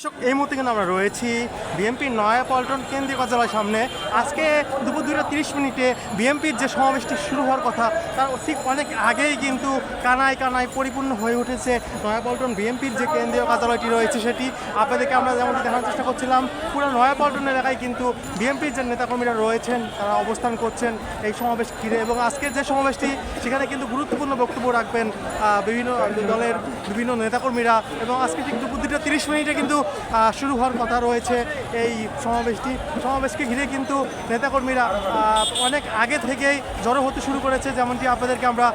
দর্শক, এই মুহূর্তে কিন্তু আমরা রয়েছি বিএনপির নয়াপল্টন কেন্দ্রীয় কার্যালয়ের সামনে। আজকে দুপুর 2:30 বিএনপির যে সমাবেশটি শুরু হওয়ার কথা তার ঠিক অনেক আগেই কিন্তু কানায় কানায় পরিপূর্ণ হয়ে উঠেছে নয়াপল্টন বিএনপির যে কেন্দ্রীয় কার্যালয়টি রয়েছে সেটি। আপনাদেরকে আমরা যেমনটি দেখানোর চেষ্টা করছিলাম, পুরো নয়াপল্টন এলাকায় কিন্তু বিএনপির যে নেতাকর্মীরা রয়েছেন তারা অবস্থান করছেন এই সমাবেশ ঘিরে। এবং আজকের যে সমাবেশটি সেখানে কিন্তু গুরুত্বপূর্ণ বক্তব্য রাখবেন বিভিন্ন দলের বিভিন্ন নেতাকর্মীরা। এবং আজকে ঠিক দুপুর 2:30 কিন্তু শুরু হওয়ার কথা রয়েছে এই সমাবেশকে ঘিরে কিন্তু নেতাকর্মীরা অনেক আগে থেকেই জড়ো হতে শুরু করেছে, যেমনটি আপনাদেরকে আমরা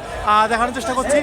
দেখানোর চেষ্টা করছি।